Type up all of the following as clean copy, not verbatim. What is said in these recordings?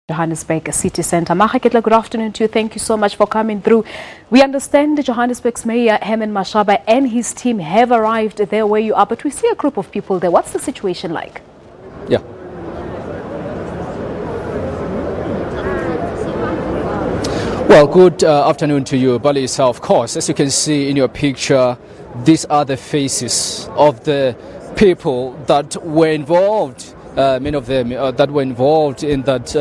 Johannesburg City Centre. Maageketla, good afternoon to you. Thank you so much for coming through. We understand that Johannesburg's Mayor Mashaba and his team have arrived there where you are, but we see a group of people there. What's the situation like? Yeah. Well, good afternoon to you, Balisa. Of course, as you can see in your picture, these are the faces of the people that were involved. Many of them that were involved in that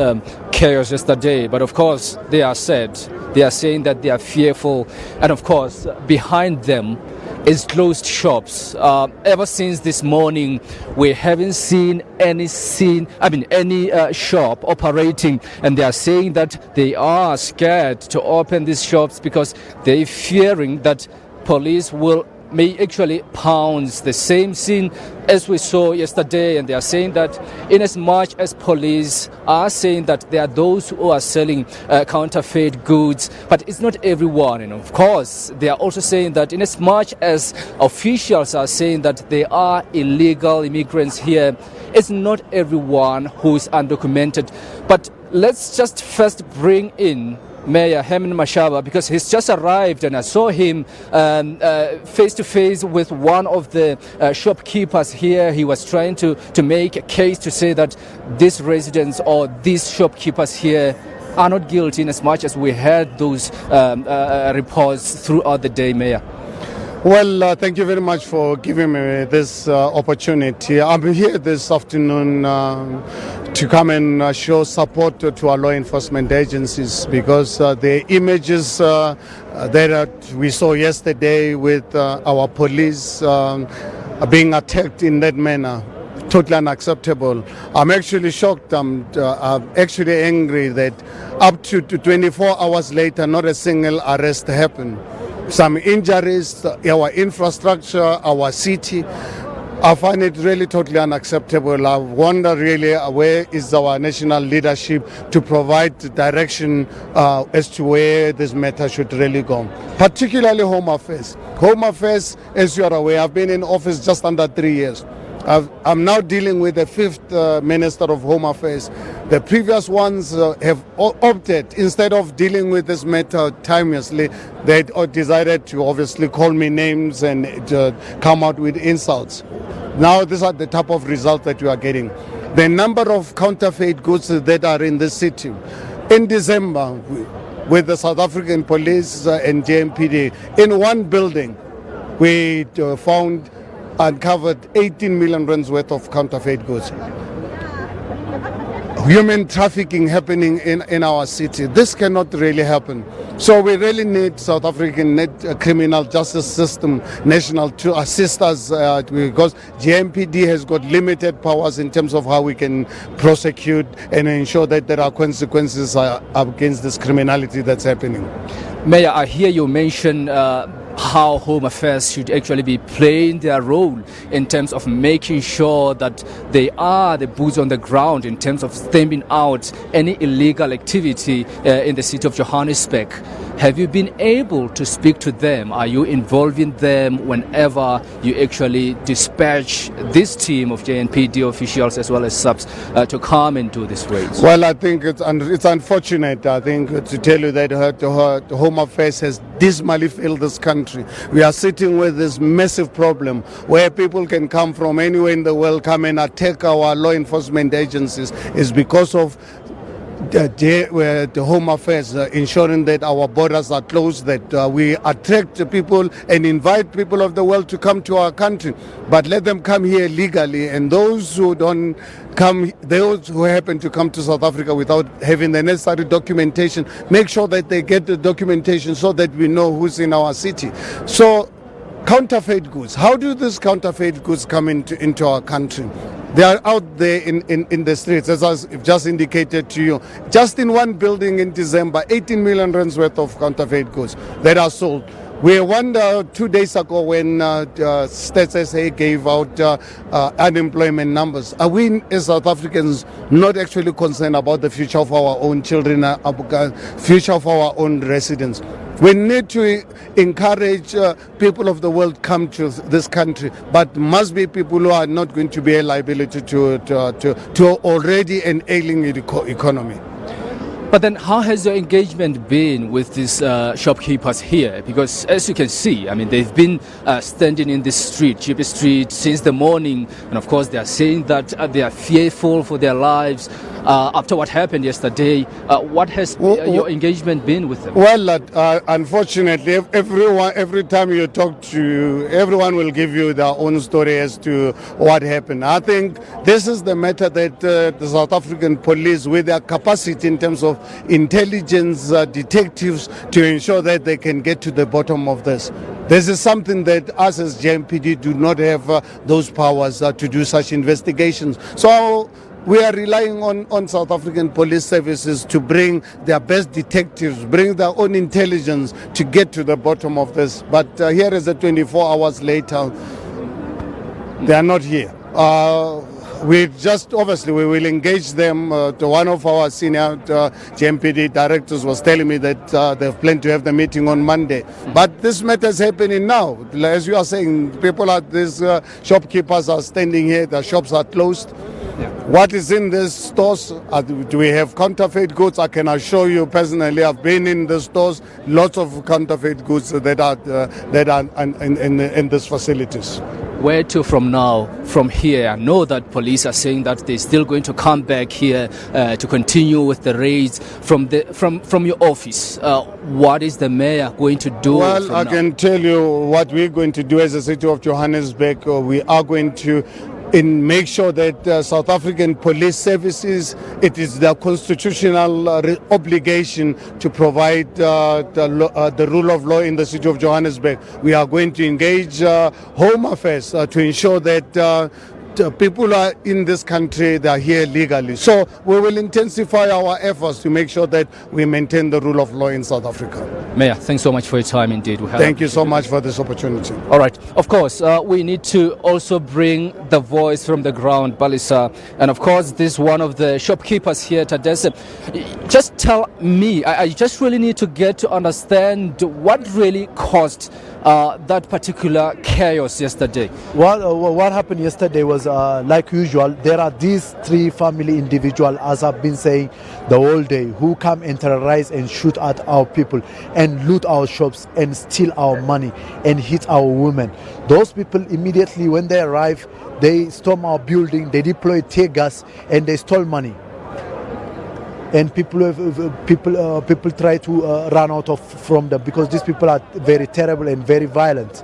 chaos yesterday. But of course, they are sad. They are saying that they are fearful. And of course, behind them is closed shops. Ever since this morning, we haven't seen any shop operating. And they are saying that they are scared to open these shops because they're fearing that police may actually pounce the same scene as we saw yesterday. And they are saying that in as much as police are saying that there are those who are selling counterfeit goods, but it's not everyone. And of course, they are also saying that in as much as officials are saying that there are illegal immigrants here, it's not everyone who is undocumented. But let's just first bring in Mayor Mashaba, because he's just arrived and I saw him face to face with one of the shopkeepers here. He was trying to make a case to say that these residents or these shopkeepers here are not guilty, in as much as we heard those reports throughout the day, Mayor. Well, thank you very much for giving me this opportunity. I'm here this afternoon to come and show support to our law enforcement agencies, because the images that we saw yesterday with our police being attacked in that manner, totally unacceptable. I'm actually shocked. I'm actually angry that up to 24 hours later, not a single arrest happened. Some injuries, our infrastructure, our city. I find it really totally unacceptable. I wonder really where is our national leadership to provide direction as to where this matter should really go. Particularly Home Affairs. Home Affairs, as you are aware, I've been in office just under 3 years. I'm now dealing with the 5th Minister of Home Affairs. The previous ones have opted, instead of dealing with this matter timelessly, they decided to obviously call me names and come out with insults. Now these are the type of results that we are getting. The number of counterfeit goods that are in the city. In December, with the South African police and JMPD, in one building, we uncovered 18 million rands worth of counterfeit goods. Human trafficking happening in our city. This cannot really happen. So we really need South African criminal justice system national to assist us because JMPD has got limited powers in terms of how we can prosecute and ensure that there are consequences against this criminality that's happening. Mayor, I hear you mention how Home Affairs should actually be playing their role in terms of making sure that they are the boots on the ground in terms of stemming out any illegal activity in the city of Johannesburg. Have you been able to speak to them? Are you involving them whenever you actually dispatch this team of JNPD officials as well as subs to come and do this raid? Well, I think it's unfortunate, I think, to tell you that her Home Affairs has dismally failed this country. We are sitting with this massive problem where people can come from anywhere in the world, come and attack our law enforcement agencies. Is because of the Home Affairs ensuring that our borders are closed, that we attract people and invite people of the world to come to our country, but let them come here legally. And those who don't come, those who happen to come to South Africa without having the necessary documentation, make sure that they get the documentation so that we know who's in our city. So counterfeit goods, how do these counterfeit goods come into our country? They are out there in the streets, as I've just indicated to you. Just in one building in December, 18 million rands worth of counterfeit goods that are sold. We wondered 2 days ago when Stats SA gave out unemployment numbers. Are we as South Africans not actually concerned about the future of our own children, future of our own residents? We need to encourage people of the world come to this country, but must be people who are not going to be a liability to already an ailing economy. But then how has your engagement been with these shopkeepers here? Because as you can see, I mean, they've been standing in this street, GB Street, since the morning. And of course, they are saying that they are fearful for their lives after what happened yesterday. What has your engagement been with them? Well, unfortunately, every time you talk to everyone will give you their own story as to what happened. I think this is the matter that the South African police, with their capacity in terms of intelligence detectives, to ensure that they can get to the bottom of this. This is something that us as JMPD do not have those powers to do such investigations. So we are relying on South African police services to bring their best detectives, bring their own intelligence to get to the bottom of this. But here is 24 hours later, they are not here. We will engage them. One of our senior JMPD directors was telling me that they've planned to have the meeting on Monday. But this matter is happening now. As you are saying, these shopkeepers are standing here, the shops are closed. What is in these stores? Do we have counterfeit goods? I can assure you personally, I've been in the stores, lots of counterfeit goods that are in these facilities. Where to from now, from here? I know that police are saying that they're still going to come back here to continue with the raids from your office. What is the mayor going to do? Well, I can tell you what we're going to do as a city of Johannesburg. We are going to make sure that South African police services, it is their constitutional obligation to provide the rule of law in the city of Johannesburg. We are going to engage Home Affairs to ensure that people are in this country, they are here legally. So we will intensify our efforts to make sure that we maintain the rule of law in South Africa. Mayor, thanks so much for your time indeed. Thank you so much for this opportunity. All right. Of course, we need to also bring the voice from the ground, Balisa. And of course, this is one of the shopkeepers here, Tadesse. Just tell me, I just really need to get to understand what really caused that particular chaos yesterday. What happened yesterday was like usual. There are these three family individuals, as I've been saying the whole day, who come and terrorize and shoot at our people and loot our shops and steal our money and hit our women. Those people immediately, when they arrive, they storm our building, they deploy tear gas, and they stole money. And people try to run out from them because these people are very terrible and very violent.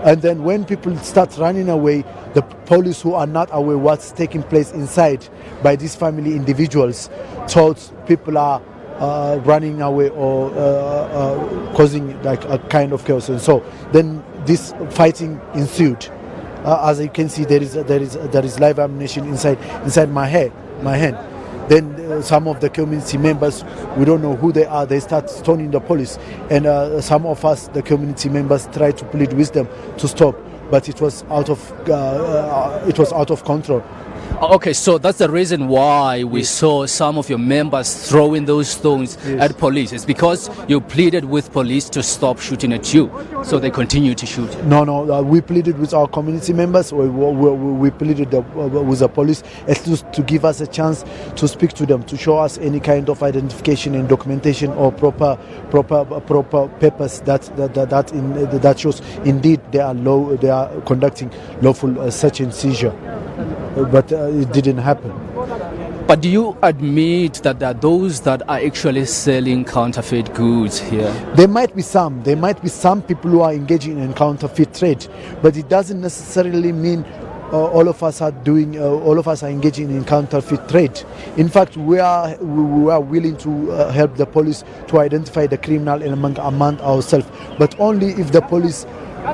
And then when people start running away, the police who are not aware what's taking place inside by these family individuals thought people are running away or causing like a kind of chaos. And so then this fighting ensued. As you can see, there is live ammunition inside my hand. Then some of the community members, we don't know who they are, they start stoning the police. And some of us, the community members, try to plead with them to stop, but it was out of control. Okay, so that's the reason why we saw some of your members throwing those stones at police. It's because you pleaded with police to stop shooting at you, so they continue to shoot. No, we pleaded with our community members. We pleaded with the police at least to give us a chance to speak to them, to show us any kind of identification and documentation or proper papers that shows indeed they are conducting lawful search and seizure. But it didn't happen. But do you admit that there are those that are actually selling counterfeit goods here? There might be some people who are engaging in counterfeit trade, but it doesn't necessarily mean all of us are engaging in counterfeit trade. In fact, we are willing to help the police to identify the criminal among ourselves, but only if the police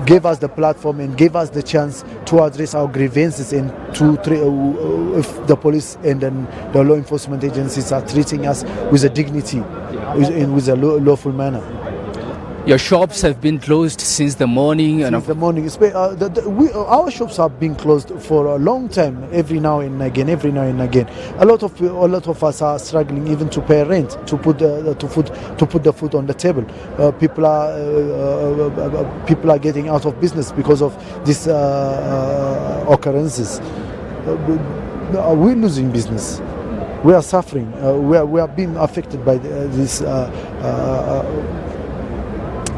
gave us the platform and gave us the chance to address our grievances, and if the police and then the law enforcement agencies are treating us with a dignity and with a lawful manner. Your shops have been closed since the morning. Our shops have been closed for a long time. Every now and again. A lot of us are struggling even to pay rent, to put the food on the table. People are getting out of business because of these occurrences. We're losing business. we are suffering. We are being affected by these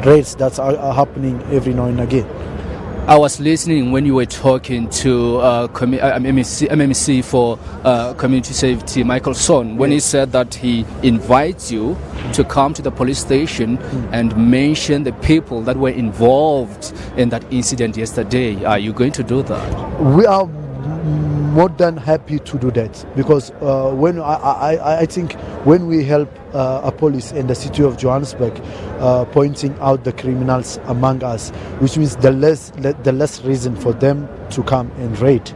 raids that are happening every now and again. I was listening when you were talking to MMC for Community Safety, Michael Son, when he said that he invites you to come to the police station and mention the people that were involved in that incident yesterday. Are you going to do that? We are more than happy to do that, because when I think when we help a police in the city of Johannesburg pointing out the criminals among us, which means the less reason for them to come and raid,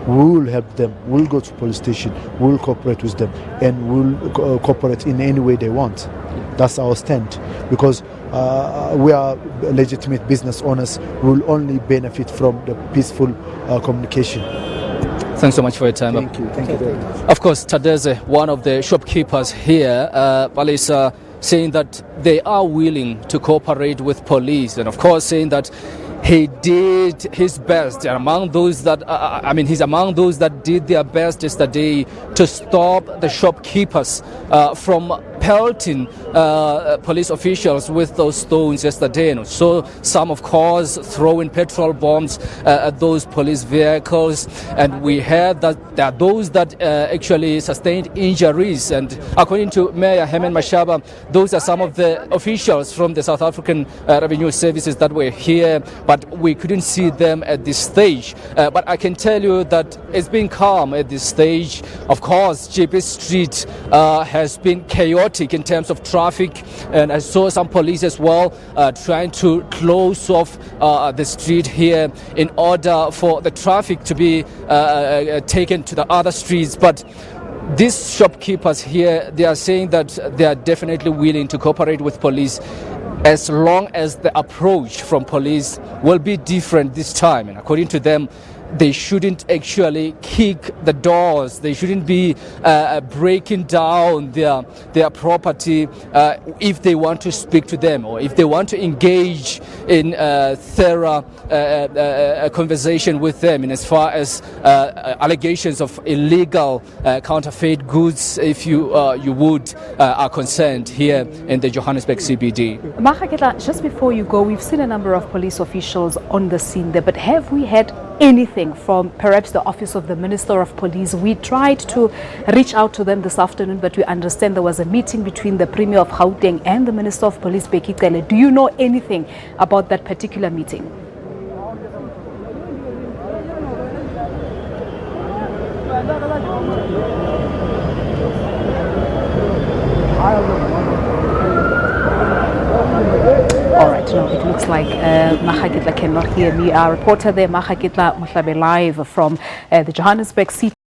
we will help them. We'll go to police station, we'll cooperate with them, and we'll cooperate in any way they want. That's our stand, because we are legitimate business owners. We will only benefit from the peaceful communication. Thanks so much for your time. Thank you very much. Of course, Tadeze, one of the shopkeepers here, is saying that they are willing to cooperate with police, and of course saying that he did his best. Among those that, he's among those that did their best yesterday to stop the shopkeepers from pelting police officials with those stones yesterday. And so some, of course, throwing petrol bombs at those police vehicles. And we heard that there are those that actually sustained injuries. And according to Mayor Herman Mashaba, those are some of the officials from the South African Revenue Services that were here, but we couldn't see them at this stage. But I can tell you that it's been calm at this stage. Of course, JP Street has been chaotic in terms of traffic, and I saw some police as well trying to close off the street here in order for the traffic to be taken to the other streets. But these shopkeepers here, they are saying that they are definitely willing to cooperate with police as long as the approach from police will be different this time. And according to them, they shouldn't actually kick the doors. They shouldn't be breaking down their property if they want to speak to them, or if they want to engage in thorough conversation with them in as far as allegations of illegal counterfeit goods, if you would, are concerned here in the Johannesburg CBD. Maageketla, just before you go, we've seen a number of police officials on the scene there, but have we had anything from perhaps the office of the Minister of Police? We tried to reach out to them this afternoon, but we understand there was a meeting between the Premier of Gauteng and the Minister of Police, Bheki Cele. Do you know anything about that particular meeting? All right, no, it looks like Maageketla cannot hear me. Our reporter there, Maageketla Mohlabe, live from the Johannesburg City.